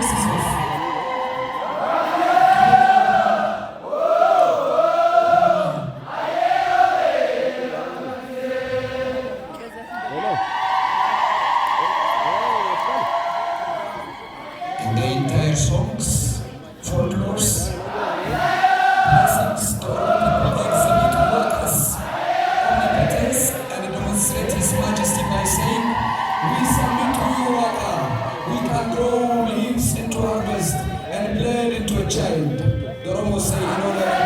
forces of the entire songs, folklores, blessings to all people that exhibit workers, omnipotence, and demonstrate His Majesty by saying, we submit to you, worker. We can grow leaves into harvest and blend into a child. The Romo say, in order